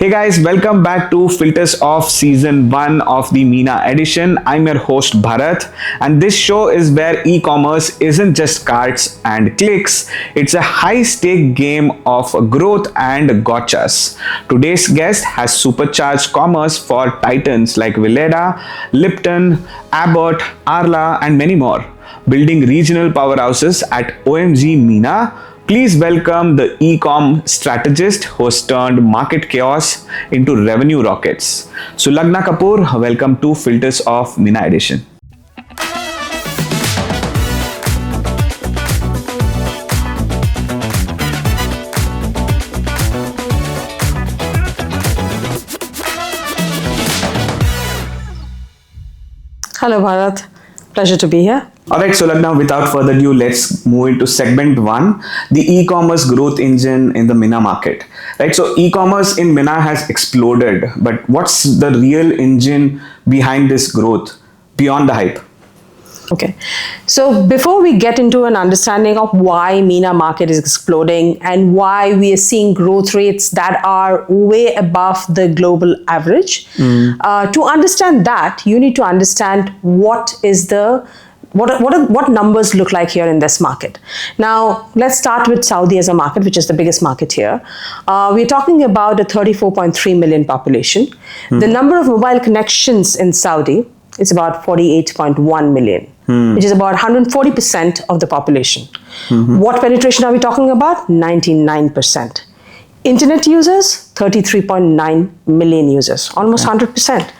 Hey guys, welcome back to Filters of Season 1 of the MENA edition. I'm your host Bharat, and this show is where e-commerce isn't just carts and clicks, it's a high-stake game of growth and gotchas. Today's guest has supercharged commerce for titans like Veleda, Lipton, Abbott, Arla, and many more, building regional powerhouses at OMG MENA. Please welcome the e-comm strategist who has turned market chaos into revenue rockets. Sulagna Kapoor, welcome to Filters of MENA edition. Hello Bharat, pleasure to be here. Alright, so now without further ado, let's move into segment 1, the e-commerce growth engine in the MENA market. Right, so e-commerce in MENA has exploded, but what's the real engine behind this growth beyond the hype? Okay, so before we get into an understanding of why MENA market is exploding and why we are seeing growth rates that are way above the global average, to understand that, you need to understand what numbers look like here in this market. Now, let's start with Saudi as a market, which is the biggest market here. We're talking about a 34.3 million population. The number of mobile connections in Saudi is about 48.1 million, which is about 140% of the population. What penetration are we talking about? 99%. Internet users, 33.9 million users, almost 100%.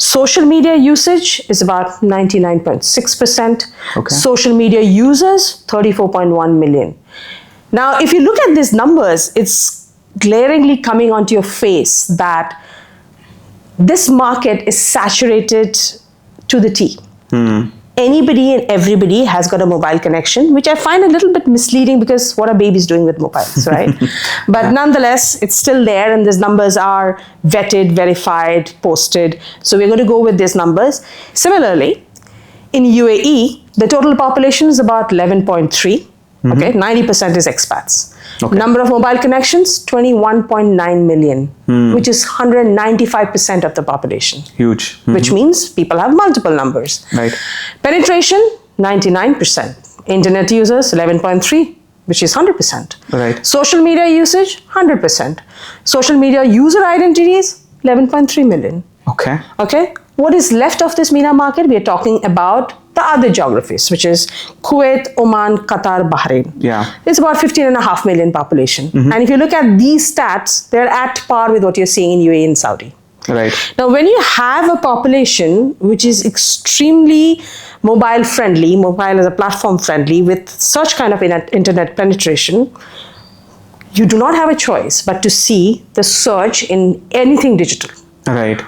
Social media usage is about 99.6%. Social media users, 34.1 million. Now, if you look at these numbers, it's glaringly coming onto your face that this market is saturated to the T. Anybody and everybody has got a mobile connection, which I find a little bit misleading because what are babies doing with mobiles, right? But nonetheless, it's still there and these numbers are vetted, verified, posted. So we're going to go with these numbers. Similarly, in UAE, the total population is about 11.3. Okay, 90% is expats. Number of mobile connections, 21.9 million, which is 195% of the population. Huge. Which means people have multiple numbers. Right. Penetration, 99%. Internet users, 11.3, which is 100%. Right. Social media usage, 100%. Social media user identities, 11.3 million. Okay. What is left of this MENA market? We are talking about the other geographies, which is Kuwait, Oman, Qatar, Bahrain. Yeah. It's about 15.5 million population. And if you look at these stats, they're at par with what you're seeing in UAE and Saudi. Right. Now, when you have a population which is extremely mobile friendly, mobile as a platform friendly, with such kind of internet penetration, you do not have a choice but to see the surge in anything digital. Right.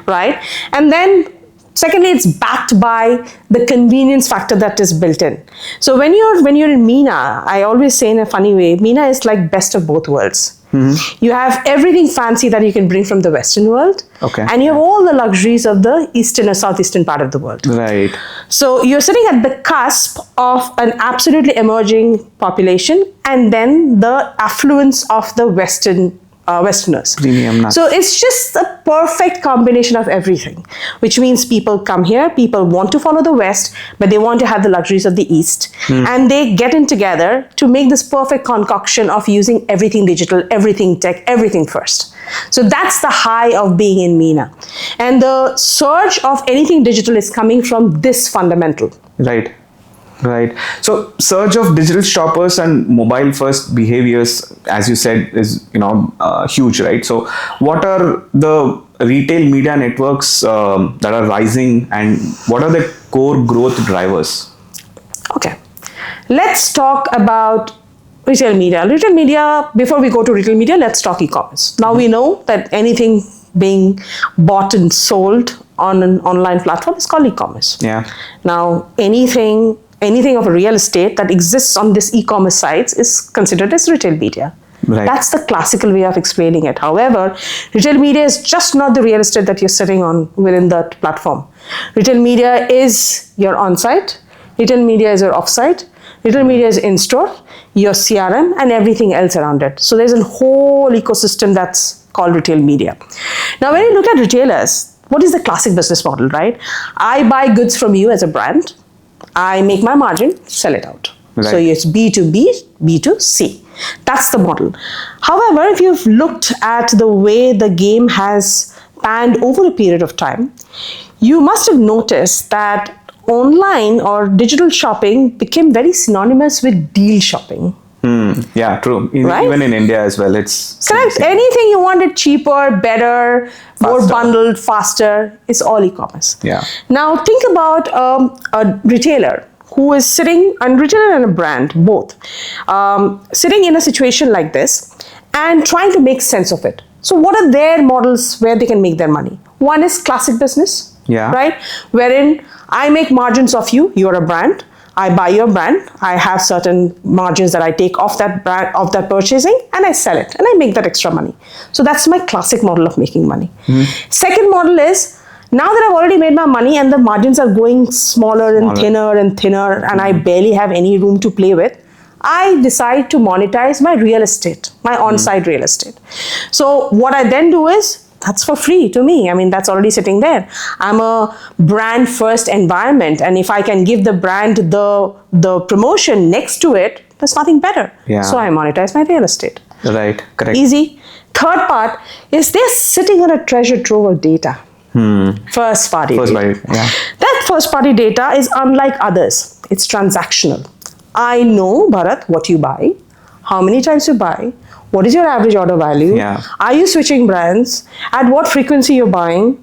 And then secondly, it's backed by the convenience factor that is built in. So when you're in MENA, I always say in a funny way, MENA is like best of both worlds. You have everything fancy that you can bring from the Western world, and you have all the luxuries of the eastern or southeastern part of the world. Right. So you're sitting at the cusp of an absolutely emerging population, and then the affluence of the Westerners. Premium nuts. So it's just a perfect combination of everything, which means people come here, people want to follow the West, but they want to have the luxuries of the East. And they get in together to make this perfect concoction of using everything digital, everything tech, everything first. So that's the high of being in MENA. And the surge of anything digital is coming from this fundamental. Right. So surge of digital shoppers and mobile first behaviors, as you said, is huge, right? So what are the retail media networks that are rising, and what are the core growth drivers? Okay, let's talk about retail media. Retail media, before we go to retail media, let's talk e-commerce. Now we know that anything being bought and sold on an online platform is called e-commerce. Yeah. Now anything of a real estate that exists on this e-commerce sites is considered as retail media. Right. That's the classical way of explaining it. However, retail media is just not the real estate that you're sitting on within that platform. Retail media is your on-site, retail media is your off-site, retail media is in-store, your CRM, and everything else around it. So there's a whole ecosystem that's called retail media. Now, when you look at retailers, what is the classic business model, right? I buy goods from you as a brand, I make my margin, sell it out. Right. So it's B2B, B2C. That's the model. However, if you've looked at the way the game has panned over a period of time, you must have noticed that online or digital shopping became very synonymous with deal shopping. Yeah, true. Right? Even in India as well, it's Correct. same. Anything you wanted cheaper, better, more Faster. bundled, faster, it's all e-commerce. Yeah. Now think about a retailer who is sitting, a retailer and a brand, both, sitting in a situation like this and trying to make sense of it. So what are their models where they can make their money? One is classic business, Yeah. right? Wherein I make margins of you, you're a brand. I buy your brand, I have certain margins that I take off that brand, of that purchasing, and I sell it and I make that extra money. So that's my classic model of making money. Second model is, now that I've already made my money and the margins are going smaller and thinner and I barely have any room to play with, I decide to monetize my real estate, my on-site real estate. So what I then do is, that's for free to me. I mean, that's already sitting there. I'm a brand first environment. And if I can give the brand the promotion next to it, there's nothing better. Yeah. So I monetize my real estate. Right, correct. Easy. Third part is they're sitting on a treasure trove of data. First party First data. party, yeah. That first party data is unlike others. It's transactional. I know, Bharat, what you buy, how many times you buy, what is your average order value, Yeah. are you switching brands, at what frequency you're buying,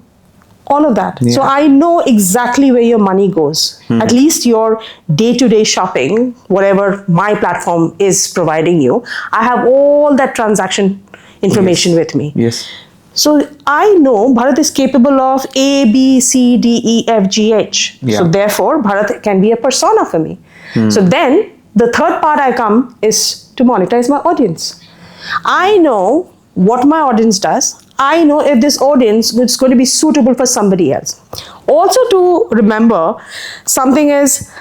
all of that. So I know exactly where your money goes. At least your day-to-day shopping, whatever my platform is providing you, I have all that transaction information with me. Yes. So I know Bharat is capable of A, B, C, D, E, F, G, H. Yeah. So therefore, Bharat can be a persona for me. So then the third part I come is to monetize my audience. I know what my audience does. I know if this audience is going to be suitable for somebody else. Also to remember, something is,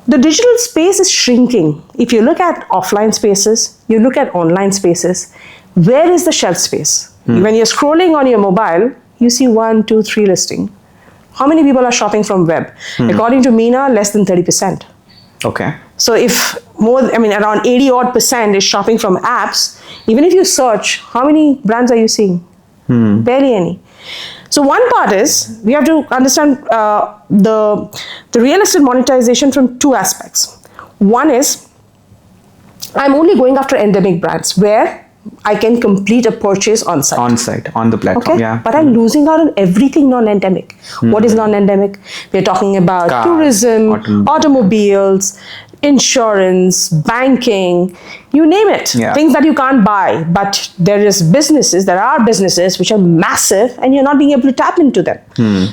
the digital space is shrinking. If you look at offline spaces, you look at online spaces, where is the shelf space? When you're scrolling on your mobile, you see 1, 2, 3 listing. How many people are shopping from web? According to MENA, less than 30%. Okay. So if around 80 odd % is shopping from apps, even if you search, how many brands are you seeing? Barely any. So one part is, we have to understand the real estate monetization from two aspects. One is, I'm only going after endemic brands where I can complete a purchase on site. On site, on the platform, Okay, yeah. but I'm losing out on everything non-endemic. What is non-endemic? We're talking about Cars, tourism, automobiles, insurance, banking, you name it. Yeah. Things that you can't buy, but there are businesses which are massive and you're not being able to tap into them.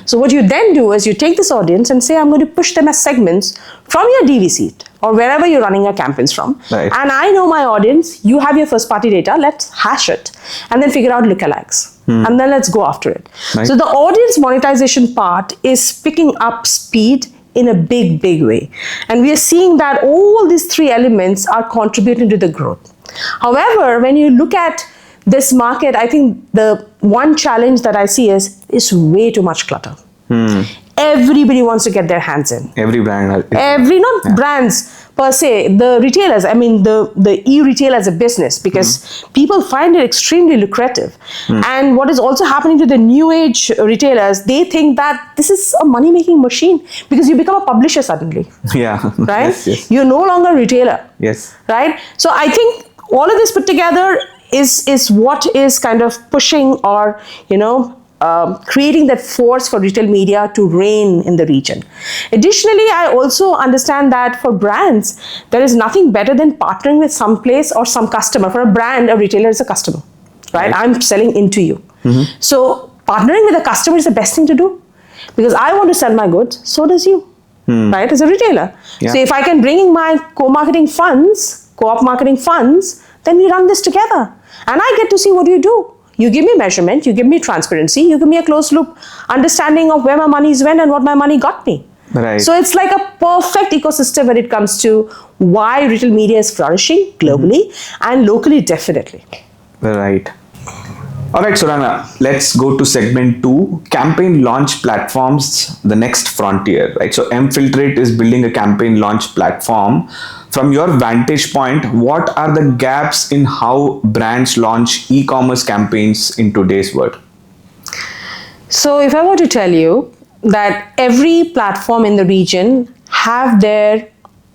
So what you then do is you take this audience and say, I'm going to push them as segments from your DVC or wherever you're running your campaigns from. Right. And I know my audience, you have your first party data, let's hash it and then figure out lookalikes. And then let's go after it. Right. So the audience monetization part is picking up speed in a big, big way. And we are seeing that all these three elements are contributing to the growth. However, when you look at this market, I think the one challenge that I see is way too much clutter. Everybody wants to get their hands in. Every brand. Brands per se, the retailers, the e-retail as a business, because people find it extremely lucrative. And what is also happening to the new age retailers, they think that this is a money-making machine because you become a publisher suddenly, Yeah. right? Yes. You're no longer a retailer, Yes. right? So I think all of this put together is what is kind of pushing or, creating that force for retail media to reign in the region. Additionally, I also understand that for brands, there is nothing better than partnering with some place or some customer. For a brand, a retailer is a customer, right? I'm selling into you. So partnering with a customer is the best thing to do because I want to sell my goods, so does you, right? As a retailer. Yeah. So if I can bring in my co-marketing funds, co-op marketing funds, then we run this together. And I get to see what you do. You give me measurement, you give me transparency, you give me a closed loop understanding of where my money went and what my money got me. Right. So it's like a perfect ecosystem when it comes to why retail media is flourishing globally and locally definitely. Right. All right, Sulagna, let's go to segment 2, campaign launch platforms, the next frontier, right? So Mfiltrate is building a campaign launch platform. From your vantage point, what are the gaps in how brands launch e-commerce campaigns in today's world? So if I were to tell you that every platform in the region have their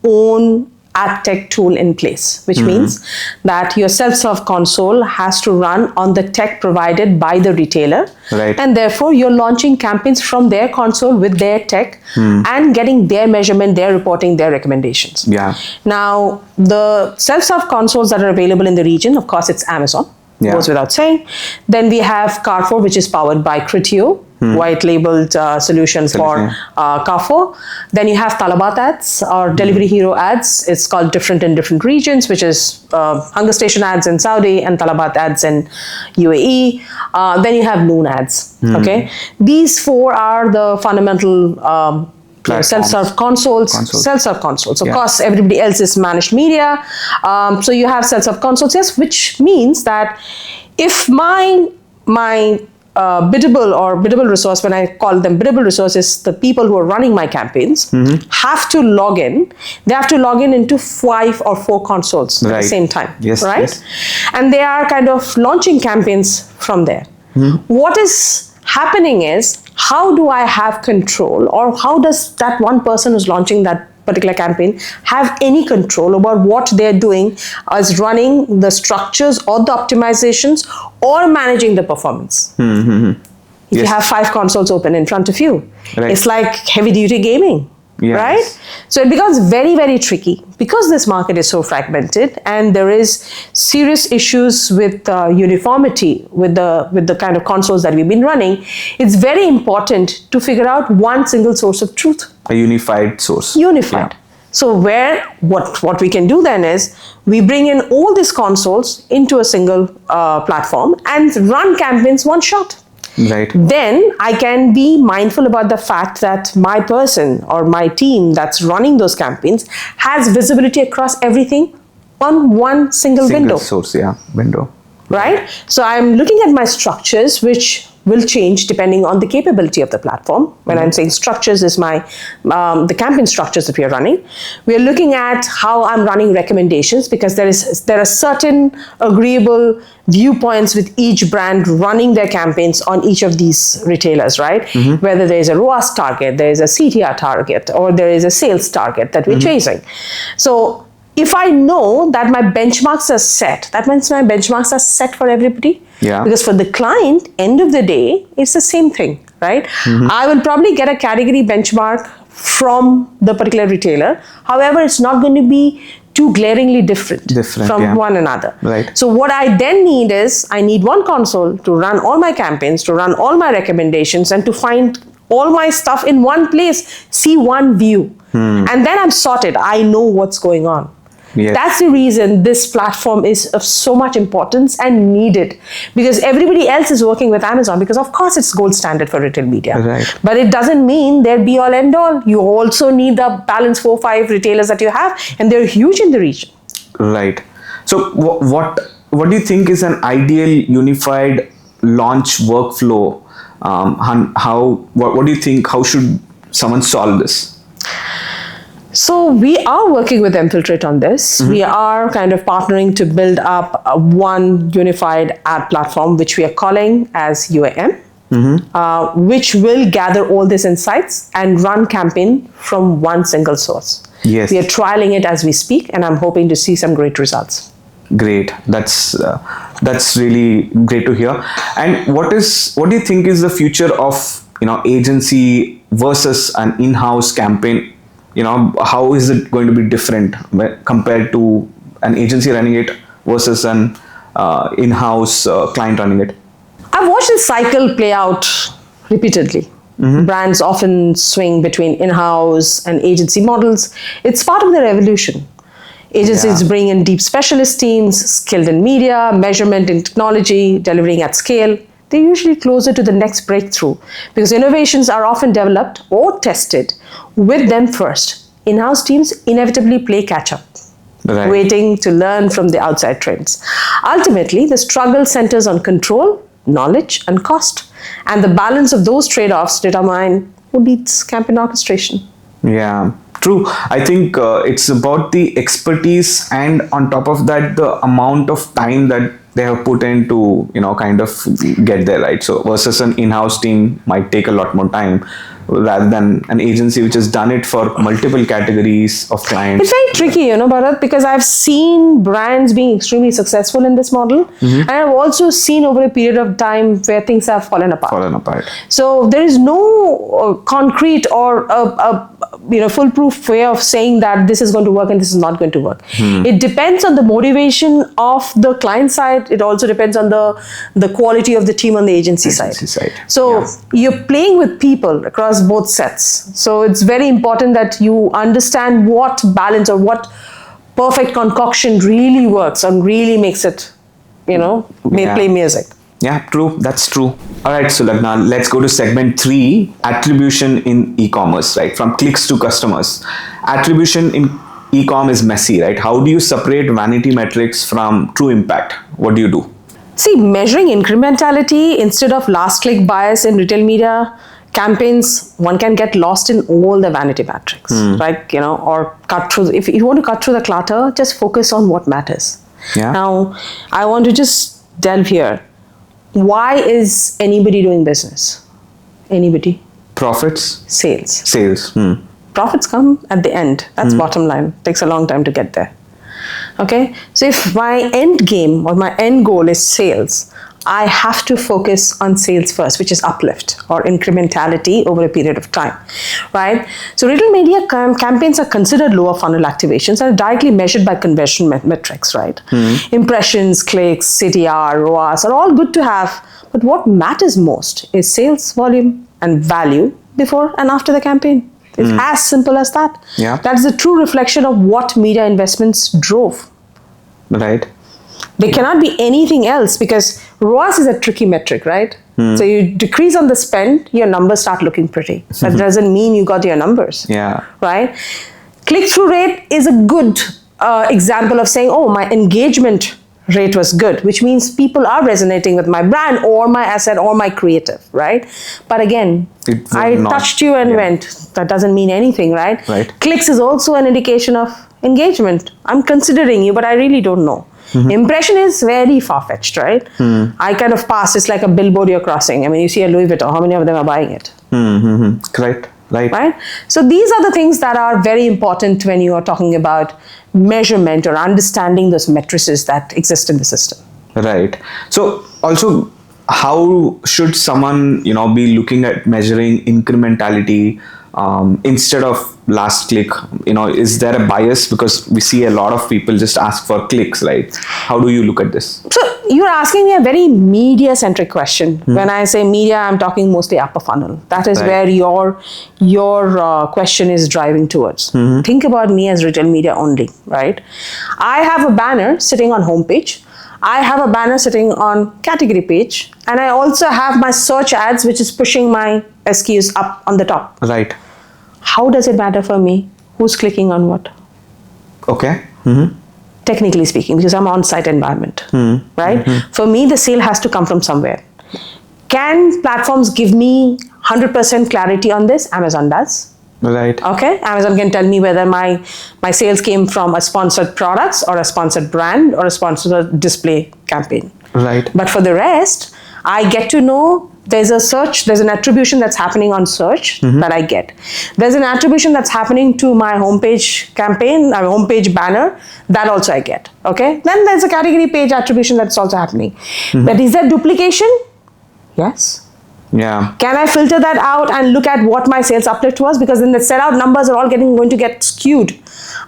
own ad tech tool in place, which means that your self-serve console has to run on the tech provided by the retailer. Right. And therefore you're launching campaigns from their console with their tech and getting their measurement, their reporting, their recommendations. Yeah. Now, the self-serve consoles that are available in the region, of course, it's Amazon. Yeah. Goes without saying. Then we have Carrefour, which is powered by Criteo, white labeled solution for Carrefour. Then you have Talabat ads or Delivery Hero ads. It's called different in different regions, which is Hunger Station ads in Saudi and Talabat ads in UAE. Then you have Noon ads. Okay, these four are the fundamental self-serve consoles. Self-serve consoles. Of course, everybody else is managed media. So you have self-serve consoles, yes, which means that if my biddable resource, when I call them biddable resources, the people who are running my campaigns have to log in. They have to log in into 5 or 4 consoles at the same time, right? Yes. And they are kind of launching campaigns from there. What is happening is, how do I have control, or how does that one person who's launching that particular campaign have any control about what they're doing as running the structures or the optimizations or managing the performance? If you have 5 consoles open in front of you, it's like heavy duty gaming. Right? So it becomes very, very tricky because this market is so fragmented and there is serious issues with uniformity with the kind of consoles that we've been running. It's very important to figure out one single source of truth. A unified source. Unified. So what we can do then is we bring in all these consoles into a single platform and run campaigns one shot. Right. Then I can be mindful about the fact that my person or my team that's running those campaigns has visibility across everything on one single window. Source, window. Right? So I'm looking at my structures, which will change depending on the capability of the platform. When I'm saying structures is my the campaign structures that we are running. We are looking at how I'm running recommendations, because there are certain agreeable viewpoints with each brand running their campaigns on each of these retailers, right? Whether there is a ROAS target, there is a CTR target, or there is a sales target that we're chasing. So if I know that my benchmarks are set, that means my benchmarks are set for everybody. Because for the client, end of the day, it's the same thing, right? I will probably get a category benchmark from the particular retailer. However, it's not going to be too glaringly different from one another. Right. So what I then need is, I need one console to run all my campaigns, to run all my recommendations, and to find all my stuff in one place, see one view. And then I'm sorted. I know what's going on. That's the reason this platform is of so much importance and needed, because everybody else is working with Amazon, because of course it's gold standard for retail media. But it doesn't mean they're be all end all. You also need the balance 4 or 5 retailers that you have, and they're huge in the region. Right. So what do you think is an ideal unified launch workflow? What do you think? How should someone solve this? So we are working with Mfiltrate on this. We are kind of partnering to build up one unified ad platform, which we are calling as UAM, which will gather all these insights and run campaign from one single source. We are trialing it as we speak, and I'm hoping to see some great results. Great. That's really great to hear. And what do you think is the future of agency versus an in-house campaign? How is it going to be different compared to an agency running it versus an in-house client running it? I've watched this cycle play out repeatedly. Brands often swing between in-house and agency models. It's part of the revolution. Agencies bring in deep specialist teams, skilled in media, measurement in technology, delivering at scale. They're usually closer to the next breakthrough, because innovations are often developed or tested with them first. In-house teams inevitably play catch-up, waiting to learn from the outside trends. Ultimately, the struggle centers on control, knowledge, and cost. And the balance of those trade-offs determine who leads campaign orchestration. Yeah, true. I think it's about the expertise, and on top of that, the amount of time that they have put in to, kind of get there, right? So versus an in-house team might take a lot more time rather than an agency which has done it for multiple categories of clients. It's very tricky, Bharat, because I've seen brands being extremely successful in this model, and I've also seen over a period of time where things have fallen apart. So there is no concrete or a foolproof way of saying that this is going to work and this is not going to work. It depends on the motivation of the client side. It also depends on the quality of the team on the agency side. So you're playing with people across both sets. So it's very important that you understand what balance or what perfect concoction really works and really makes it, play music. Yeah, true. That's true. All right, Sulagna, let's go to segment 3, attribution in e-commerce, right? From clicks to customers. Attribution in e-com is messy, right? How do you separate vanity metrics from true impact? What do you do? See, measuring incrementality instead of last click bias in retail media campaigns, one can get lost in all the vanity metrics, right? Or cut through. If you want to cut through the clutter, just focus on what matters. Yeah. Now, I want to just delve here. Why is anybody doing business? Anybody? Profits? Sales. Hmm. Profits come at the end. That's bottom line. Takes a long time to get there. Okay? So if my end game or my end goal is sales, I have to focus on sales first, which is uplift or incrementality over a period of time, right? So retail media campaigns are considered lower funnel activations and are directly measured by conversion metrics, right? Impressions, clicks, CTR, ROAS are all good to have, but what matters most is sales volume and value before and after the campaign. It's as simple as that. Yeah. That's the true reflection of what media investments drove. Right. They cannot be anything else because ROAS is a tricky metric, right? So you decrease on the spend, your numbers start looking pretty. That doesn't mean you got your numbers. Yeah. Right? Click-through rate is a good example of saying, oh, my engagement rate was good, which means people are resonating with my brand or my asset or my creative, right? But again, I touched you and went. That doesn't mean anything, right? Clicks is also an indication of engagement. I'm considering you, but I really don't know. Impression is very far-fetched, right? I kind of pass. It's like a billboard you're crossing. I mean, you see a Louis Vuitton. How many of them are buying it? Correct. Right? So these are the things that are very important when you are talking about measurement or understanding those matrices that exist in the system. Right. So also, how should someone, be looking at measuring incrementality instead of last click? Is there a bias? Because we see a lot of people just ask for clicks, right? How do you look at this? So you're asking me a very media-centric question. When I say media, I'm talking mostly upper funnel. That is where your question is driving towards. Think about me as retail media only, right? I have a banner sitting on homepage. I have a banner sitting on category page, and I also have my search ads, which is pushing my SKUs up on the top. Right. How does it matter for me who's clicking on what? Okay. Technically speaking, because I'm on-site environment, right? For me, the sale has to come from somewhere. Can platforms give me 100% clarity on this? Amazon does. Right. Okay. Amazon can tell me whether my sales came from a sponsored products or a sponsored brand or a sponsored display campaign. Right. But for the rest, I get to know there's a search, there's an attribution that's happening on search that I get. There's an attribution that's happening to my homepage campaign, our homepage banner, that also I get. Okay. Then there's a category page attribution that's also happening. But is there duplication? Yes. Yeah. Can I filter that out and look at what my sales uplift was? Because then the sellout numbers are all going to get skewed.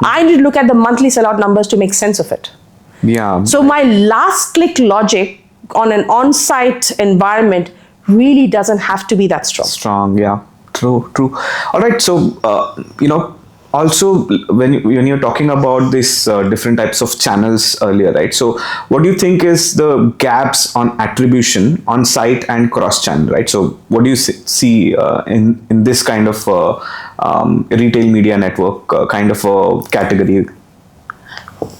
I need to look at the monthly sellout numbers to make sense of it. Yeah. So my last click logic on an on-site environment really doesn't have to be that strong. Yeah. True. All right. So, also when you're talking about this different types of channels earlier, right? So what do you think is the gaps on attribution on site and cross channel, right? So what do you see in this kind of retail media network kind of a category?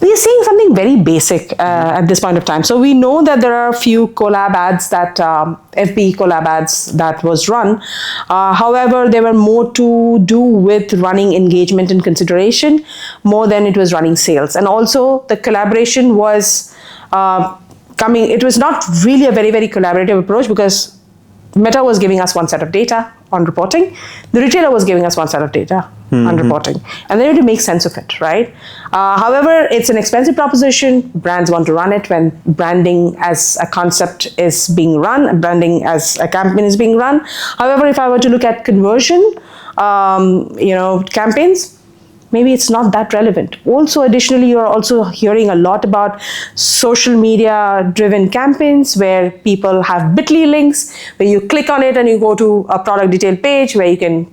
we are seeing something very basic at this point of time. So we know that there are a few collab ads that FB collab ads that was run. However, they were more to do with running engagement and consideration more than it was running sales. And also the collaboration was coming. It was not really a very, very collaborative approach because Meta was giving us one set of data on reporting. The retailer was giving us one set of data on reporting. And they need to make sense of it, right? However, it's an expensive proposition. Brands want to run it when branding as a concept is being run, branding as a campaign is being run. However, if I were to look at conversion, campaigns, maybe it's not that relevant. Also, additionally, you're also hearing a lot about social media driven campaigns where people have bit.ly links, where you click on it and you go to a product detail page where you can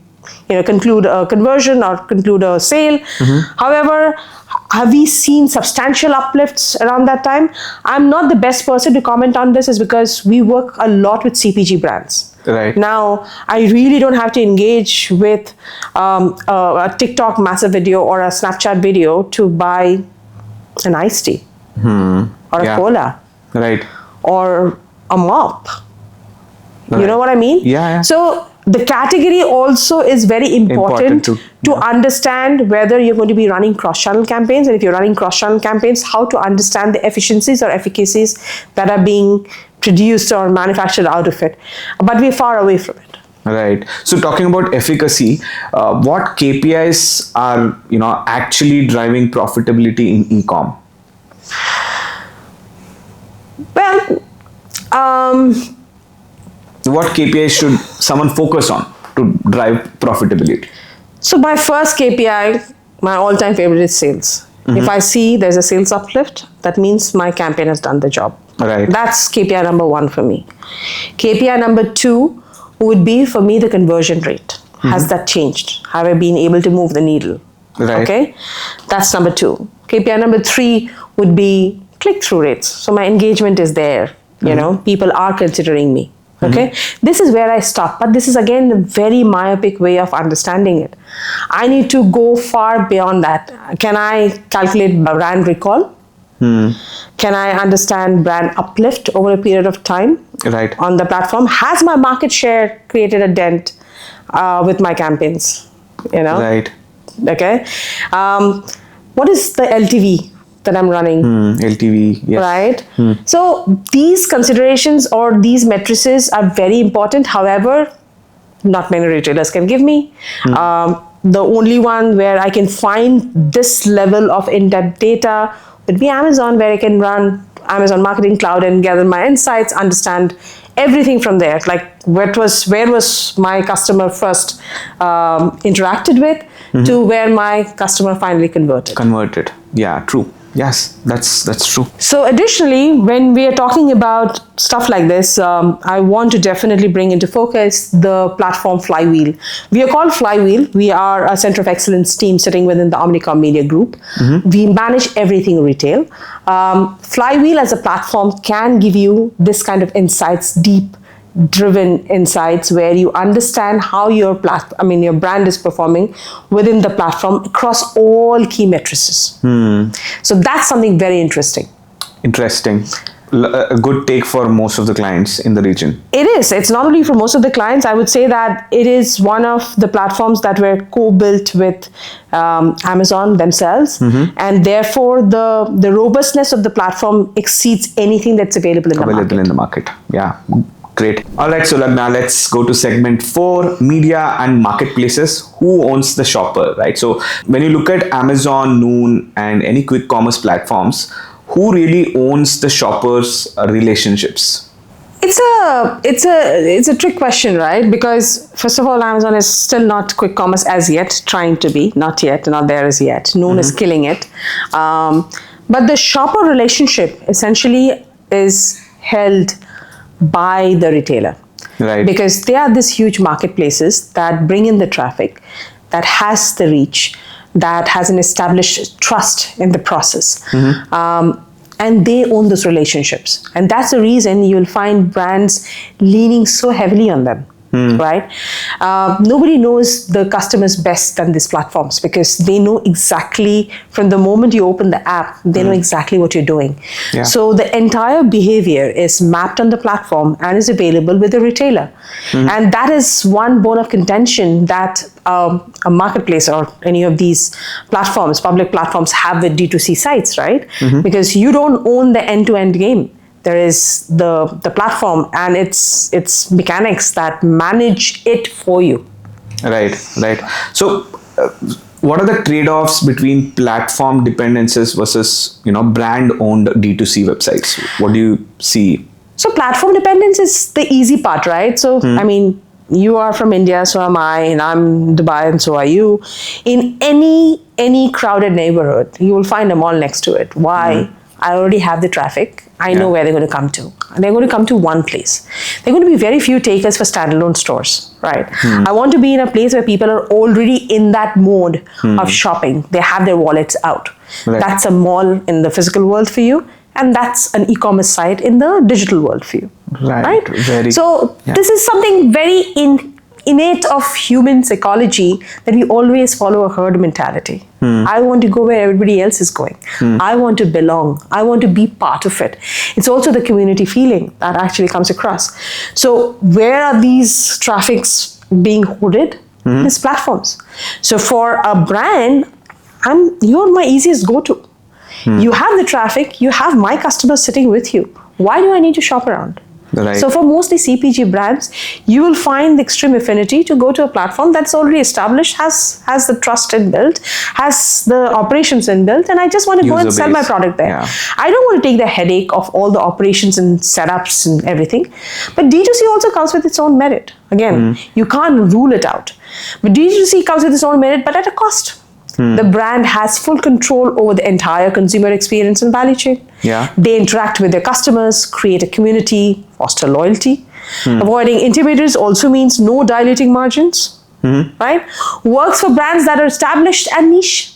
conclude a conversion or conclude a sale. However, have we seen substantial uplifts around that time? I'm not the best person to comment on this, is because we work a lot with CPG brands. Right. Now, I really don't have to engage with a TikTok massive video or a Snapchat video to buy an iced tea or a cola, right, or a mop. Right. You know what I mean? Yeah. So the category also is very important to understand whether you're going to be running cross-channel campaigns, and if you're running cross-channel campaigns, how to understand the efficiencies or efficacies that are being produced or manufactured out of it. But we're far away from it. Right. So talking about efficacy, what KPIs are actually driving profitability in e-comm? Well, what KPIs should someone focus on to drive profitability? So my first KPI, my all-time favorite, is sales. If I see there's a sales uplift, that means my campaign has done the job. Right. That's KPI number one for me. KPI number two would be for me the conversion rate. Has that changed? Have I been able to move the needle? Right. Okay, that's number two. KPI number three would be click-through rates. So my engagement is there. People are considering me. Okay, this is where I stop. But this is again a very myopic way of understanding it. I need to go far beyond that. Can I calculate brand recall? Can I understand brand uplift over a period of time on the platform? Has my market share created a dent with my campaigns? Right. Okay. What is the LTV that I'm running? LTV, yes. Right. So these considerations or these matrices are very important. However, not many retailers can give me. The only one where I can find this level of in-depth data would be Amazon, where I can run Amazon Marketing Cloud and gather my insights, understand everything from there. Like where was my customer first interacted with to where my customer finally converted. Yeah, true. Yes, that's true. So additionally, when we are talking about stuff like this, I want to definitely bring into focus the platform Flywheel. We are called Flywheel. We are a center of excellence team sitting within the Omnicom Media Group. We manage everything retail. Flywheel as a platform can give you this kind of insights, deep driven insights, where you understand how your brand is performing within the platform across all key matrices. So that's something very interesting. A good take for most of the clients in the region. It is. It's not only for most of the clients. I would say that it is one of the platforms that were co-built with Amazon themselves, and therefore the robustness of the platform exceeds anything that's available in the market. Yeah. Great. All right, Sulagna, let's go to segment 4, media and marketplaces. Who owns the shopper, right? So when you look at Amazon, Noon, and any quick commerce platforms, who really owns the shopper's relationships? It's a trick question, right? Because first of all, Amazon is still not quick commerce as yet, trying to be, not there as yet. Noon is killing it. But the shopper relationship essentially is held by the retailer, right? Because they are these huge marketplaces that bring in the traffic, that has the reach, that has an established trust in the process, and they own those relationships, and that's the reason you'll find brands leaning so heavily on them. right? Nobody knows the customers best than these platforms, because they know exactly from the moment you open the app, they know exactly what you're doing. Yeah. So the entire behavior is mapped on the platform and is available with the retailer. And that is one bone of contention that a marketplace or any of these platforms, public platforms, have with D2C sites, right? Because you don't own the end-to-end game. There is the platform and its mechanics that manage it for you. Right. So, what are the trade-offs between platform dependencies versus brand-owned D2C websites? What do you see? So platform dependence is the easy part, right? So I mean, you are from India, so am I, and I'm Dubai, and so are you. In any crowded neighborhood, you will find a mall next to it. Why? I already have the traffic. I know where they're going to come to. And they're going to come to one place. There are going to be very few takers for standalone stores, right? I want to be in a place where people are already in that mode of shopping. They have their wallets out. Right. That's a mall in the physical world for you. And that's an e-commerce site in the digital world for you. Right? So this is something very innate of human psychology, that we always follow a herd mentality. I want to go where everybody else is going. I want to belong. I want to be part of it. It's also the community feeling that actually comes across. So where are these traffics being hoarded? These platforms. So for a brand, you're my easiest go-to. You have the traffic, you have my customers sitting with you. Why do I need to shop around? Right. So for mostly CPG brands, you will find the extreme affinity to go to a platform that's already established, has the trust inbuilt, has the operations inbuilt, and I just want to go and sell my product there. Yeah. I don't want to take the headache of all the operations and setups and everything. But D2C also comes with its own merit. Again, you can't rule it out. But D2C comes with its own merit, but at a cost. The brand has full control over the entire consumer experience and value chain. Yeah. They interact with their customers, create a community, foster loyalty. Avoiding intermediaries also means no diluting margins, right? Works for brands that are established and niche.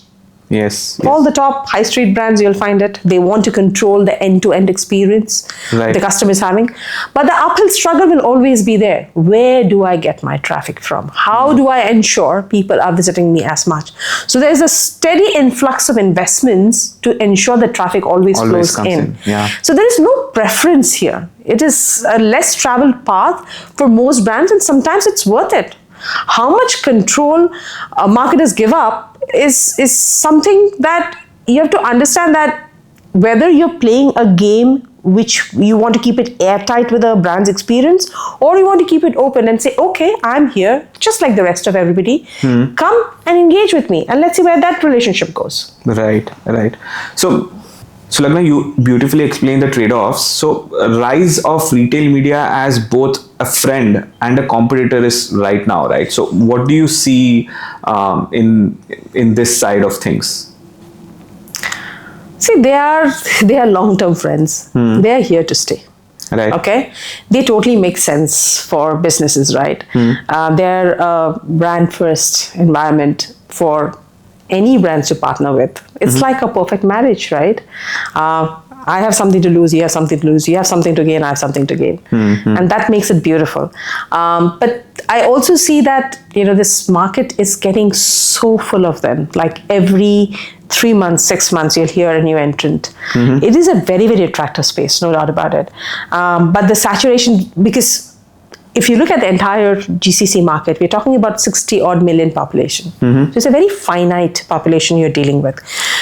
Yes. All the top high street brands, you'll find it. They want to control the end-to-end experience the customer is having. But the uphill struggle will always be there. Where do I get my traffic from? How do I ensure people are visiting me as much? So there's a steady influx of investments to ensure that traffic always flows in. Yeah. So there is no preference here. It is a less traveled path for most brands, and sometimes it's worth it. How much control marketers give up is something that you have to understand, that whether you're playing a game which you want to keep it airtight with a brand's experience, or you want to keep it open and say, okay, I'm here just like the rest of everybody. Come and engage with me and let's see where that relationship goes. Right. So Sulagna, you beautifully explained the trade-offs. So rise of retail media as both a friend and a competitor is right now, right? So what do you see in this side of things? See, they are long-term friends. They are here to stay. Right. Okay, they totally make sense for businesses, right? They're a brand-first environment for any brands to partner with. It's like a perfect marriage, right? I have something to lose, you have something to lose, you have something to gain, I have something to gain. And that makes it beautiful. But I also see that, this market is getting so full of them. Like every 3 months, 6 months, you'll hear a new entrant. It is a very, very attractive space, no doubt about it. But the saturation, because if you look at the entire GCC market, we're talking about 60 odd million population. So it's a very finite population you're dealing with.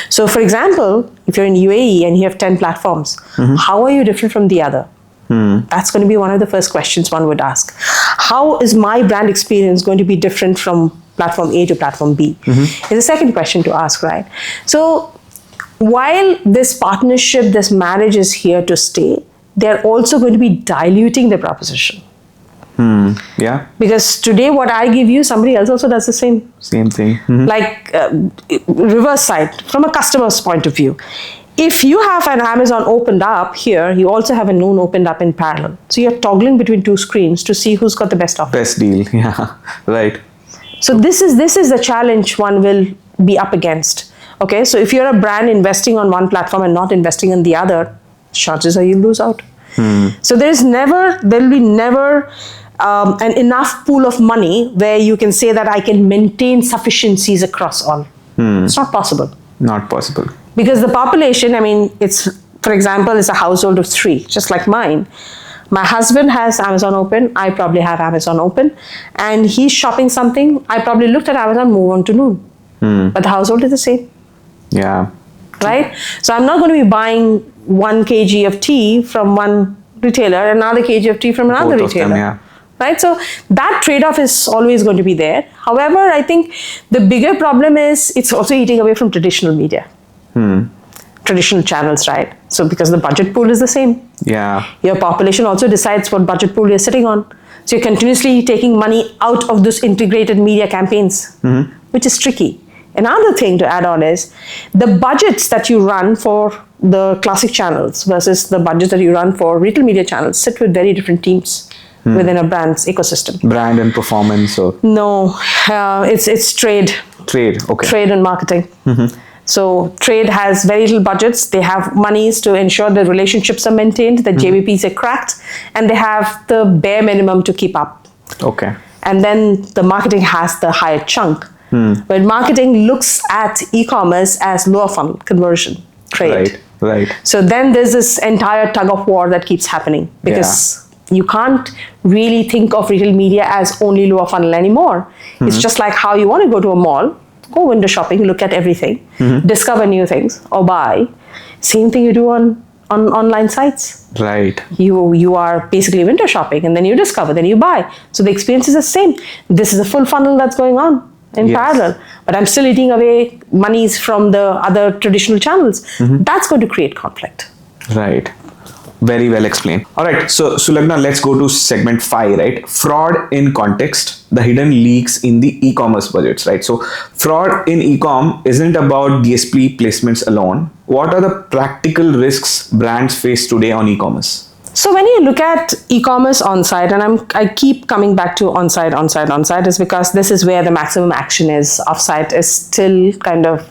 So for example, if you're in UAE and you have 10 platforms, how are you different from the other? That's going to be one of the first questions one would ask. How is my brand experience going to be different from platform A to platform B? Is the second question to ask, right? So while this partnership, this marriage is here to stay, they're also going to be diluting the proposition. Yeah. Because today what I give you, somebody else also does the same. Same thing. Like reverse side, from a customer's point of view. If you have an Amazon opened up here, you also have a known opened up in parallel. So you're toggling between two screens to see who's got the best offer. Best deal. Yeah. Right. So this is the challenge one will be up against. Okay. So if you're a brand investing on one platform and not investing on the other, chances are you lose out. So there will be never an enough pool of money where you can say that I can maintain sufficiencies across all. It's not possible. Not possible. Because the population, I mean, it's, for example, it's a household of 3, just like mine. My husband has Amazon open, I probably have Amazon open, and he's shopping something, I probably looked at Amazon, move on to noon. But the household is the same. Yeah. Right? So I'm not going to be buying 1 kg of tea from one retailer, another kg of tea from another Both of retailer. them, yeah. Right? So that trade-off is always going to be there. However, I think the bigger problem is it's also eating away from traditional media. Traditional channels, right? So because the budget pool is the same. Yeah. Your population also decides what budget pool you're sitting on. So you're continuously taking money out of those integrated media campaigns, which is tricky. Another thing to add on is the budgets that you run for the classic channels versus the budgets that you run for retail media channels sit with very different teams within a brand's ecosystem. Brand and performance. Or No, it's trade. trade. Okay. Trade and marketing. So trade has very little budgets. They have monies to ensure the relationships are maintained, the JVPs are cracked, and they have the bare minimum to keep up. Okay. And then the marketing has the higher chunk. But marketing looks at e-commerce as lower funnel conversion trade. Right. So then there's this entire tug of war that keeps happening because you can't really think of retail media as only lower funnel anymore. It's just like how you want to go to a mall, go window shopping, look at everything, discover new things or buy. Same thing you do on online sites. Right. You are basically window shopping and then you discover, then you buy. So the experience is the same. This is a full funnel that's going on in parallel, but I'm still eating away monies from the other traditional channels. That's going to create conflict. Right. Very well explained. All right. So Sulagna, let's go to segment 5, right? Fraud in context, the hidden leaks in the e-commerce budgets, right? So fraud in e-com isn't about DSP placements alone. What are the practical risks brands face today on e-commerce? So when you look at e-commerce on-site, and I keep coming back to on-site, is because this is where the maximum action is. Off-site is still kind of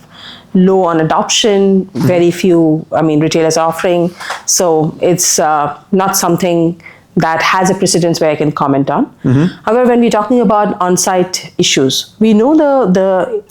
low on adoption. Very few, retailers are offering. So it's not something that has a precedence where I can comment on. However, when we're talking about on-site issues, we know the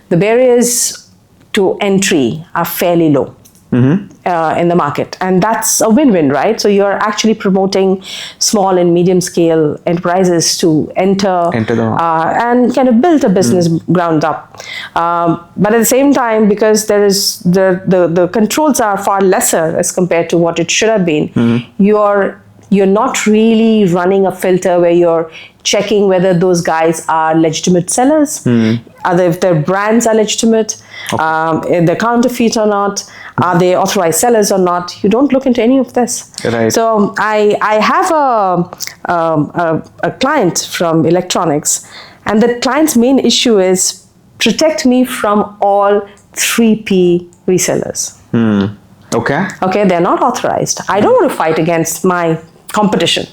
barriers to entry are fairly low. In the market, and that's a win-win, right? So you're actually promoting small and medium scale enterprises to enter and kind of build a business ground up, but at the same time, because there is the controls are far lesser as compared to what it should have been, you're not really running a filter where you're checking whether those guys are legitimate sellers, if their brands are legitimate, if they're counterfeit or not, are they authorized sellers or not. You don't look into any of this. Right. So I have a client from electronics, and the client's main issue is protect me from all 3P resellers. Okay, they're not authorized. I don't want to fight against my competition.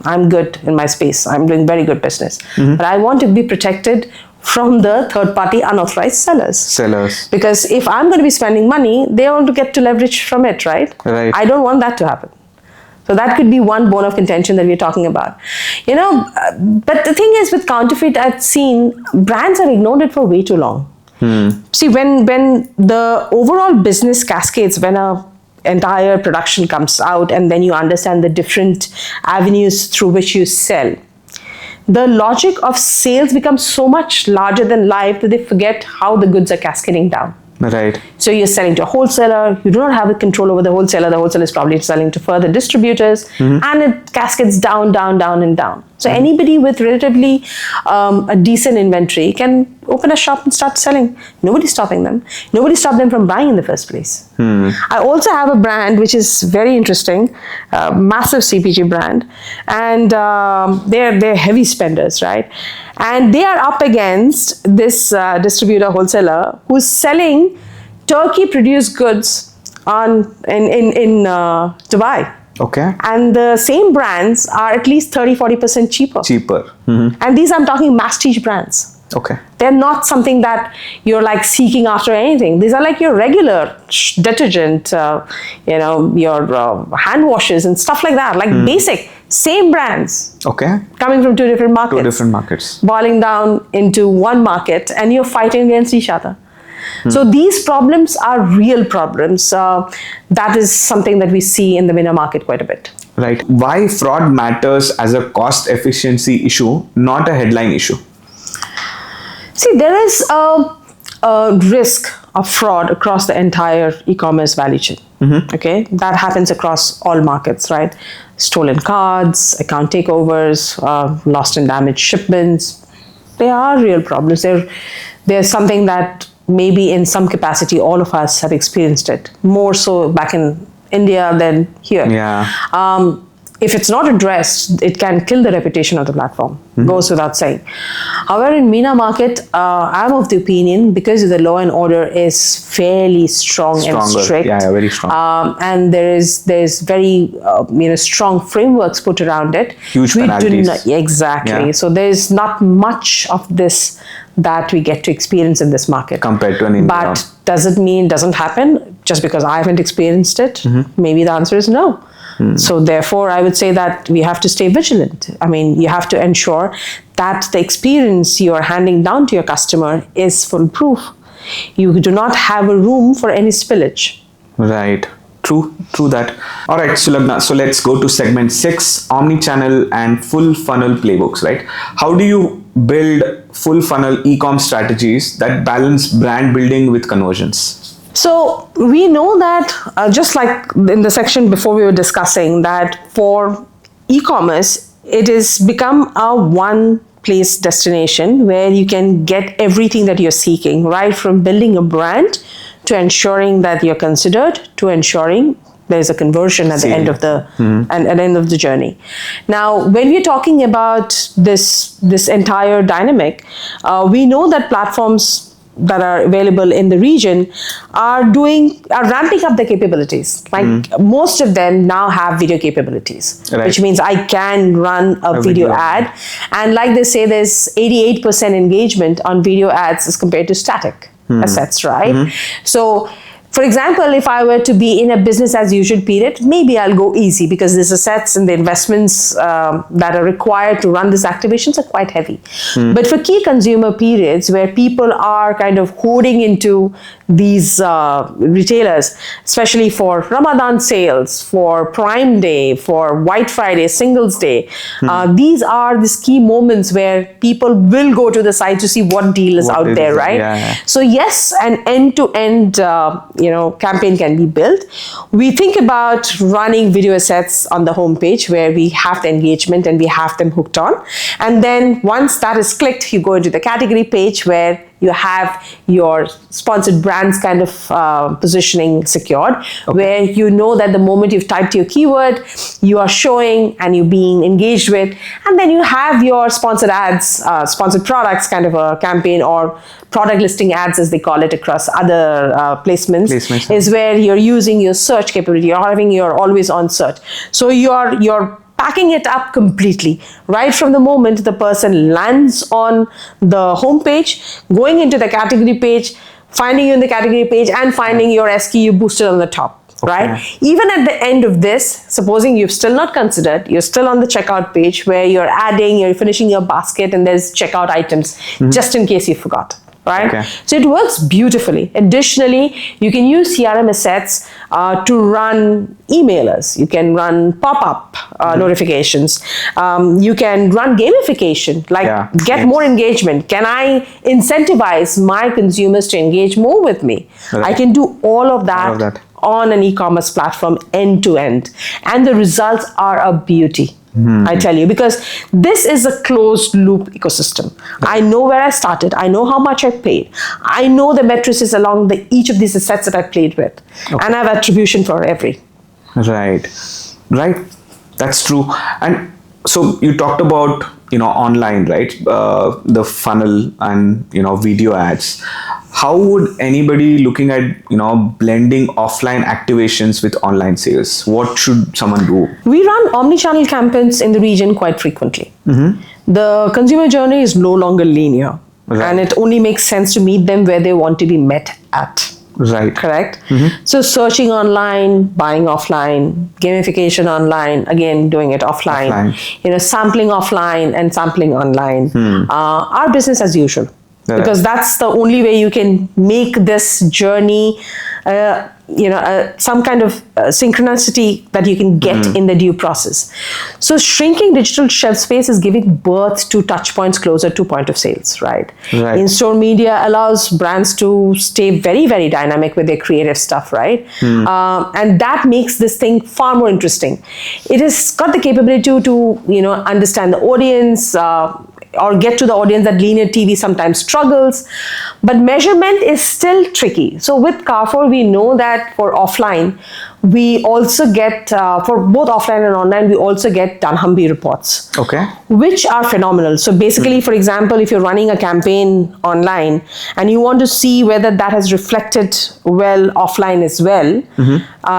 I'm good in my space. I'm doing very good business. But I want to be protected from the third-party unauthorized sellers. Because if I'm going to be spending money, they want to get to leverage from it, right? I don't want that to happen. So that could be one bone of contention that we're talking about. But the thing is, with counterfeit, I've seen brands have ignored it for way too long. See, when the overall business cascades, when a entire production comes out and then you understand the different avenues through which you sell, the logic of sales becomes so much larger than life that they forget how the goods are cascading down. Right. So you're selling to a wholesaler, you do not have the control over the wholesaler is probably selling to further distributors, and it cascades down, and down. So anybody with relatively a decent inventory can open a shop and start selling. Nobody's stopping them. Nobody stopped them from buying in the first place. I also have a brand which is very interesting, massive CPG brand, and they're heavy spenders, right? And they are up against this distributor wholesaler who's selling Turkey-produced goods in Dubai. Okay. And the same brands are at least 30-40% cheaper. And these, I'm talking masstige brands. Okay. They're not something that you're like seeking after anything. These are like your regular detergent, your hand washes and stuff like that, like basic. same brands Okay. coming from two different markets. Two different markets. Boiling down into one market, and you're fighting against each other. So these problems are real problems. That is something that we see in the MENA market quite a bit. Right. Why fraud matters as a cost efficiency issue, not a headline issue? See, there is a risk of fraud across the entire e-commerce value chain. Okay, that happens across all markets, right? Stolen cards, account takeovers, lost and damaged shipments. They are real problems. There's something that maybe in some capacity all of us have experienced it, more so back in India than here. Yeah. If it's not addressed, it can kill the reputation of the platform. Goes without saying. However, in MENA market, I'm of the opinion, because the law and order is fairly strong and strict. Yeah, very strong. And there's very strong frameworks put around it. Huge penalties. Exactly. Yeah. So there's not much of this that we get to experience in this market. Compared to an India. But does it mean it doesn't happen just because I haven't experienced it? Maybe the answer is no. So therefore, I would say that we have to stay vigilant. I mean, you have to ensure that the experience you are handing down to your customer is foolproof. You do not have a room for any spillage. Right. True that. All right, Sulagna. So let's go to segment 6, omnichannel and full funnel playbooks, right? How do you build full funnel e-com strategies that balance brand building with conversions? So we know that, just like in the section before we were discussing, that for e-commerce, it has become a one-place destination where you can get everything that you're seeking, right from building a brand to ensuring that you're considered, to ensuring there's a conversion at the end of the at the end of the journey. Now, when we're talking about this entire dynamic, we know that platforms that are available in the region are ramping up their capabilities. Like most of them now have video capabilities, which means I can run a video ad. And like they say, there's 88% engagement on video ads as compared to static assets, right? So, for example, if I were to be in a business as usual period, maybe I'll go easy because the assets and the investments that are required to run these activations are quite heavy. But for key consumer periods where people are kind of hoarding into these retailers, especially for Ramadan sales, for Prime Day, for White Friday, Singles Day, these are these key moments where people will go to the site to see what deal is out there, right? Yeah. So yes, an end-to-end campaign can be built. We think about running video assets on the homepage where we have the engagement and we have them hooked on. And then once that is clicked, you go into the category page where you have your sponsored brands kind of positioning secured, where you know that the moment you've typed your keyword, you are showing and you're being engaged with, and then you have your sponsored ads, sponsored products kind of a campaign, or product listing ads as they call it across other placements, is where you're using your search capability, you're having your always on search. So you're packing it up completely, right from the moment the person lands on the homepage, going into the category page, finding you in the category page, and finding your SKU boosted on the top. Right? Even at the end of this, supposing you've still not considered, you're still on the checkout page where you're adding, you're finishing your basket, and there's checkout items, just in case you forgot. Right? So it works beautifully. Additionally, you can use CRM assets to run emailers. You can run pop-up notifications. You can run gamification, like get more engagement. Can I incentivize my consumers to engage more with me? I can do all of that on an e-commerce platform end to end. And the results are a beauty. I tell you, because this is a closed loop ecosystem. I know where I started. I know how much I paid. I know the matrices along each of these assets that I played with. And I have attribution for every. Right. That's true. And so you talked about, online, right? The funnel and, video ads. How would anybody looking at, blending offline activations with online sales? What should someone do? We run omnichannel campaigns in the region quite frequently. The consumer journey is no longer linear. And it only makes sense to meet them where they want to be met at. Right. Correct? So searching online, buying offline, gamification online, again doing it offline. Sampling offline and sampling online. Our business as usual. Right. Because that's the only way you can make this journey, some kind of synchronicity that you can get in the due process. So shrinking digital shelf space is giving birth to touch points closer to point of sales, right? In-store media allows brands to stay very, very dynamic with their creative stuff, right? And that makes this thing far more interesting. It has got the capability to understand the audience, or get to the audience that linear TV sometimes struggles. But measurement is still tricky. So with Carrefour, we know that for offline, we also get, for both offline and online, we also get dunnhumby reports, which are phenomenal. So basically, for example, if you're running a campaign online and you want to see whether that has reflected well offline as well,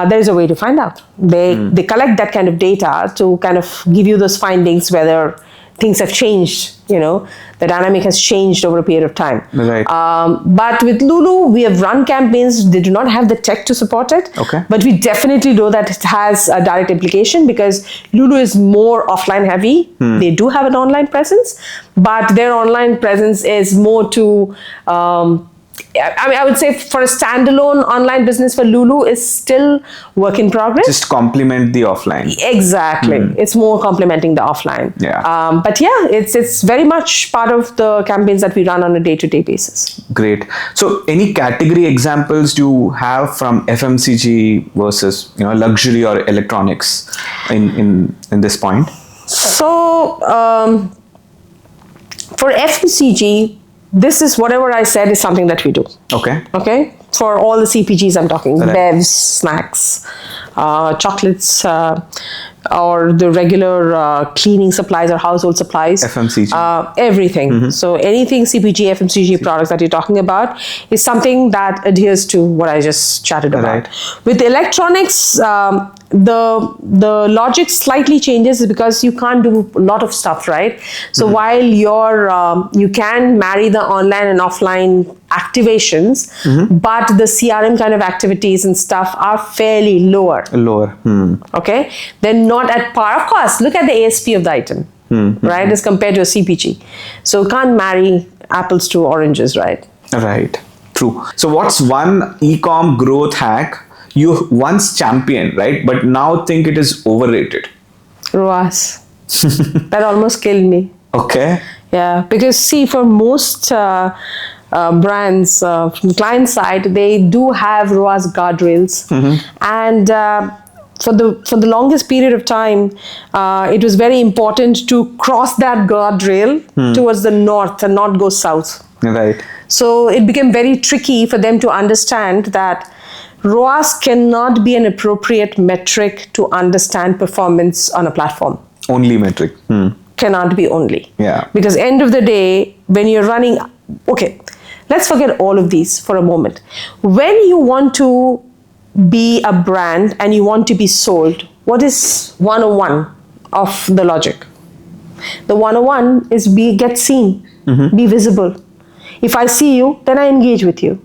there is a way to find out. They collect that kind of data to kind of give you those findings, whether things have changed, the dynamic has changed over a period of time. But with Lulu, we have run campaigns. They do not have the tech to support it. But we definitely know that it has a direct implication because Lulu is more offline heavy. They do have an online presence, but their online presence is more to, I would say for a standalone online business for Lulu is still work in progress. Just complement the offline. Exactly. It's more complementing the offline. But yeah, it's very much part of the campaigns that we run on a day-to-day basis. Great. So any category examples do you have from FMCG versus luxury or electronics in this point? So for FMCG, this is whatever I said is something that we do. Okay. For all the CPGs I'm talking, bevs, snacks, chocolates, or the regular cleaning supplies or household supplies. FMCG. Everything. So anything CPG, FMCG products that you're talking about is something that adheres to what I just chatted about. With electronics, the logic slightly changes because you can't do a lot of stuff, right? So while you can marry the online and offline activations, but the CRM kind of activities and stuff are fairly lower. Okay, they're not at par. Of course, look at the ASP of the item, right, as compared to a CPG. So can't marry apples to oranges, right? Right. True. So what's one e-com growth hack you once championed, right, but now think it is overrated? ROAS. That almost killed me. Yeah, because see, for most brands from client side, they do have ROAS guardrails, and for the longest period of time, it was very important to cross that guardrail towards the north and not go south. So it became very tricky for them to understand that ROAS cannot be an appropriate metric to understand performance on a platform. Only metric. Cannot be only. Yeah. Because end of the day, when you're running, okay, let's forget all of these for a moment. When you want to be a brand and you want to be sold, what is 101 of the logic? The 101 is get seen, be visible. If I see you, then I engage with you.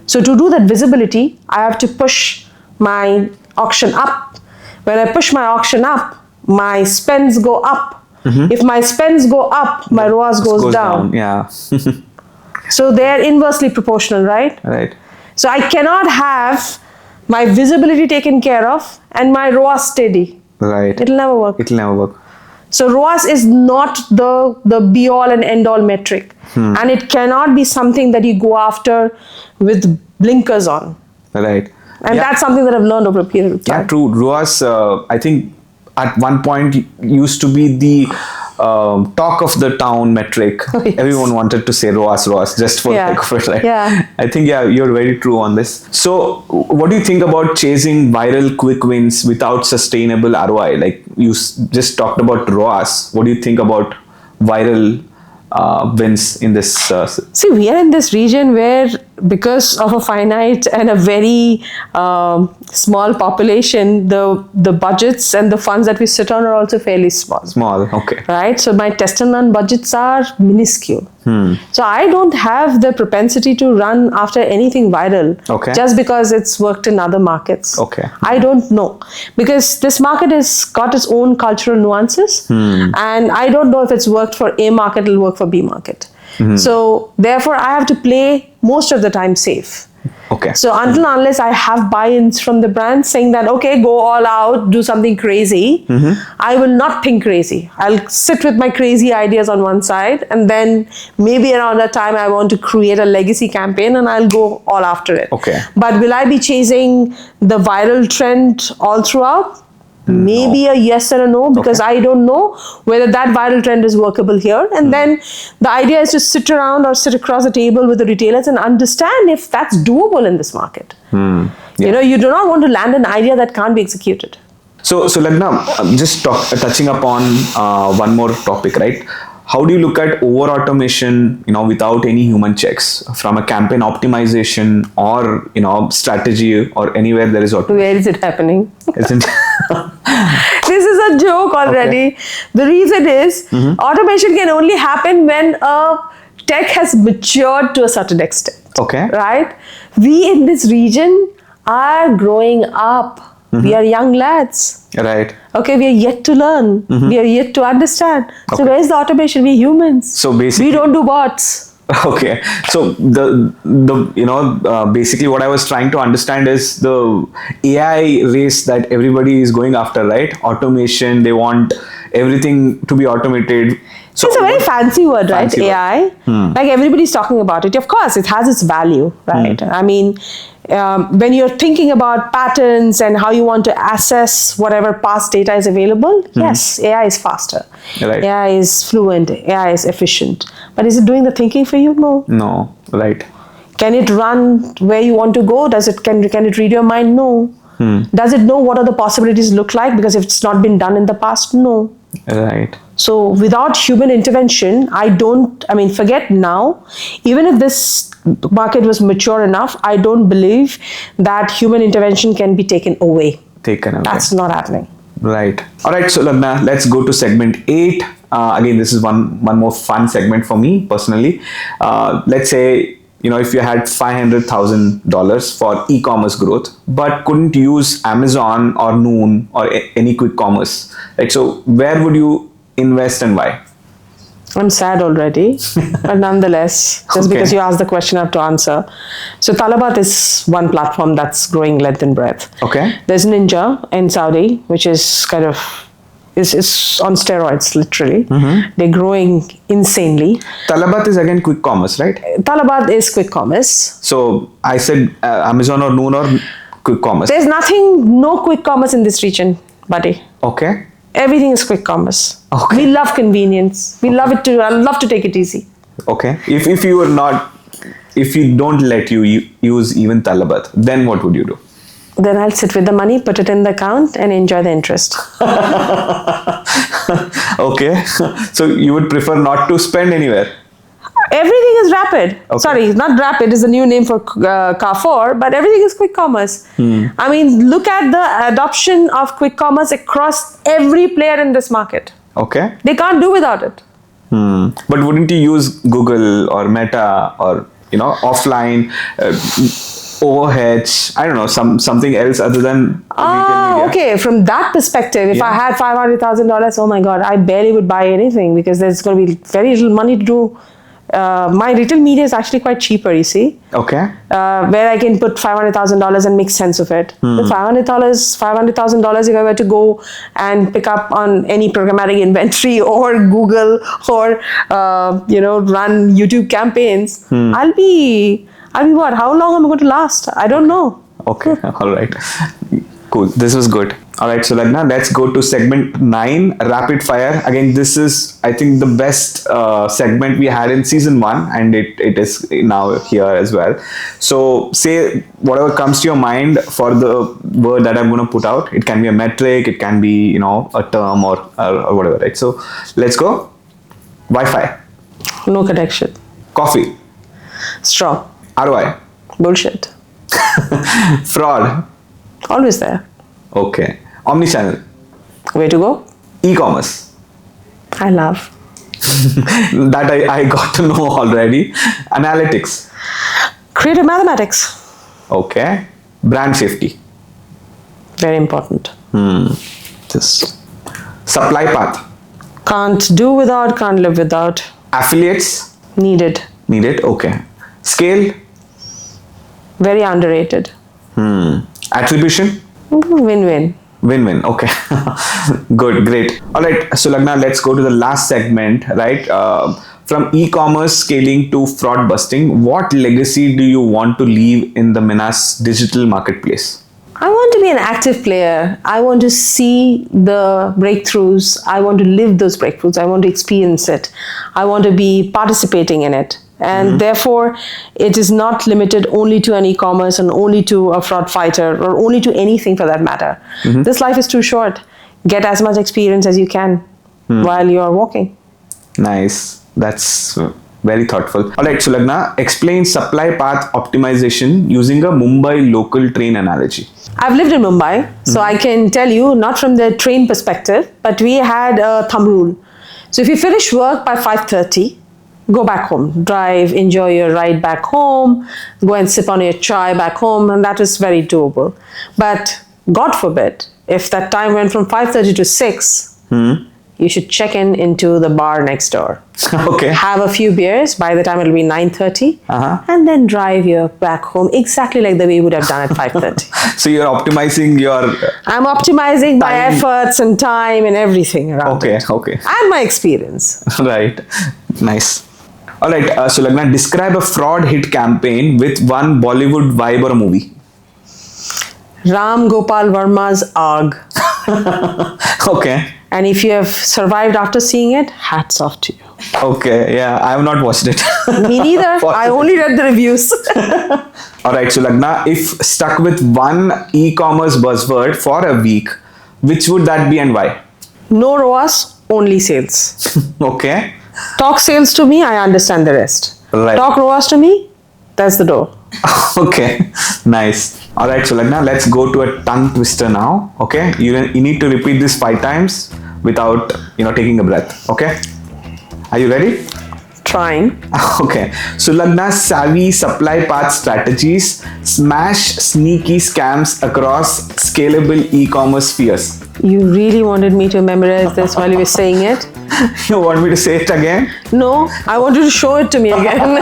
So to do that visibility, I have to push my auction up. When I push my auction up, my spends go up. If my spends go up, my ROAS goes down. Yeah. So they're inversely proportional, right? So I cannot have my visibility taken care of and my ROAS steady. It'll never work. So ROAS is not the be all and end all metric. And it cannot be something that you go after with blinkers on. And that's something that I've learned over a period of time. Yeah, true. ROAS, I think at one point used to be the talk of the town metric. Everyone wanted to say ROAS just for the heck of it, right? I think you're very true on this. So what do you think about chasing viral quick wins without sustainable ROI? Like you just talked about ROAS. What do you think about viral wins in this? See, we are in this region where because of a finite and a very small population, the budgets and the funds that we sit on are also fairly small. Small, okay. Right? So my test and learn budgets are minuscule. So I don't have the propensity to run after anything viral just because it's worked in other markets. Okay. I don't know, because this market has got its own cultural nuances, and I don't know if it's worked for A market, it'll work for B market. So therefore I have to play most of the time safe. Okay. So until unless I have buy-ins from the brand saying that, okay, go all out, do something crazy, I will not think crazy. I'll sit with my crazy ideas on one side, and then maybe around that time I want to create a legacy campaign and I'll go all after it. Okay. But will I be chasing the viral trend all throughout? Maybe a yes or a no, because I don't know whether that viral trend is workable here. And then the idea is to sit around or sit across the table with the retailers and understand if that's doable in this market. You know, you do not want to land an idea that can't be executed. So Sulagna, just touching upon one more topic, right? How do you look at over automation, you know, without any human checks, from a campaign optimization or, you know, strategy or anywhere there is automation? Where is it happening? Isn't This is a joke already. The reason is automation can only happen when a tech has matured to a certain extent. Okay. Right? We in this region are growing up. We are young lads. Right. Okay, we are yet to learn. We are yet to understand. So Okay. where is the automation? We're humans. So basically, we don't do bots. Okay, so the you know basically what I was trying to understand is the AI race that everybody is going after, right? Automation, they want everything to be automated. So It's a very fancy word, right? Fancy word. AI. Like everybody's talking about it. Of course, it has its value, right? I mean, when you're thinking about patterns and how you want to assess whatever past data is available, yes, AI is faster. Right. AI is fluent. AI is efficient. But is it doing the thinking for you? No. No, right. Can it run where you want to go? Can it read your mind? No. Does it know what are the possibilities look like? Because if it's not been done in the past, no. Right. So without human intervention, forget now, even if this market was mature enough, I don't believe that human intervention can be taken away. That's not happening. Right. All right. So Sulagna, let's go to segment 8. Again, this is one more fun segment for me personally. Let's say, you know, if you had $500,000 for e-commerce growth, but couldn't use Amazon or Noon or any quick commerce, right? So where would you invest and why? I'm sad already, but nonetheless, just because you asked the question, I have to answer. So Talabat is one platform that's growing length and breadth. Okay. There's Ninja in Saudi, which is kind of is on steroids, literally. They're growing insanely. Talabat is again quick commerce, right? Talabat is quick commerce. So I said Amazon or Noon or quick commerce. There's no quick commerce in this region, buddy. Okay. Everything is quick commerce. Okay. We love convenience. I love to take it easy. Okay. If you don't let you use even Talabat, then what would you do? Then I'll sit with the money, put it in the account, and enjoy the interest. Okay. So you would prefer not to spend anywhere? Everything is rapid. Okay. Sorry, not rapid is the new name for Carrefour, but everything is quick commerce. I mean, look at the adoption of quick commerce across every player in this market. Okay. They can't do without it. But wouldn't you use Google or Meta or, you know, offline overheads? I don't know, something else other than retail media? Okay. From that perspective, if I had $500,000, oh my God, I barely would buy anything because there's going to be very little money to do. My retail media is actually quite cheaper, you see. Okay. Where I can put $500,000 and make sense of it. With $500,000, if I were to go and pick up on any programmatic inventory or Google or run YouTube campaigns, I'll be what? How long am I going to last? I don't know. Okay. All right. Cool. This was good. All right, Sulagna, let's go to segment 9, rapid fire. Again, this is, I think, the best segment we had in season 1, and it is now here as well. So say whatever comes to your mind for the word that I'm going to put out. It can be a metric, it can be, you know, a term or whatever, right? So let's go. Wi-Fi. No connection. Coffee. Straw. ROI. Bullshit. Fraud. Always there. Okay. Omnichannel. Way to go. E-commerce. I love. That I got to know already. Analytics. Creative mathematics. Okay. Brand safety. Very important. Just supply path. Can't do without, can't live without. Affiliates. Needed. Needed. Okay. Scale. Very underrated. Attribution. Win-win. Win-win. Okay. Good. Great. All right. Sulagna, let's go to the last segment, right? From e-commerce scaling to fraud busting, what legacy do you want to leave in the MENA's digital marketplace? I want to be an active player. I want to see the breakthroughs. I want to live those breakthroughs. I want to experience it. I want to be participating in it. And therefore, it is not limited only to an e-commerce and only to a fraud fighter or only to anything for that matter. This life is too short. Get as much experience as you can while you are walking. Nice. That's very thoughtful. All right, Sulagna, explain supply path optimization using a Mumbai local train analogy. I've lived in Mumbai, so I can tell you, not from the train perspective, but we had a thumb rule. So if you finish work by 5:30, go back home, drive, enjoy your ride back home, go and sip on your chai back home, and that is very doable. But God forbid, if that time went from 5:30 to 6, you should check into the bar next door. Okay. Have a few beers by the time it'll be 9:30, and then drive you back home exactly like the way you would have done at 5:30. So you're optimizing your... I'm optimizing my Time. efforts and time and everything around Okay, it. okay. And my experience. Right. Nice. All right, Sulagna, describe a fraud hit campaign with one Bollywood vibe or a movie. Ram Gopal Verma's ARG. Okay. And if you have survived after seeing it, hats off to you. Okay, yeah, I have not watched it. Me neither. I only read the reviews. All right, Sulagna, if stuck with one e-commerce buzzword for a week, which would that be and why? No ROAS, only sales. Okay. Talk sales to me, I understand the rest. Right. Talk ROAS to me, that's the door. Okay, nice. All right, Sulagna, let's go to a tongue twister now. Okay, you need to repeat this 5 times without taking a breath. Okay, are you ready? Trying. Okay, Sulagna's savvy supply path strategies smash sneaky scams across scalable e-commerce spheres. You really wanted me to memorize this while you were saying it? You want me to say it again? No, I want you to show it to me again.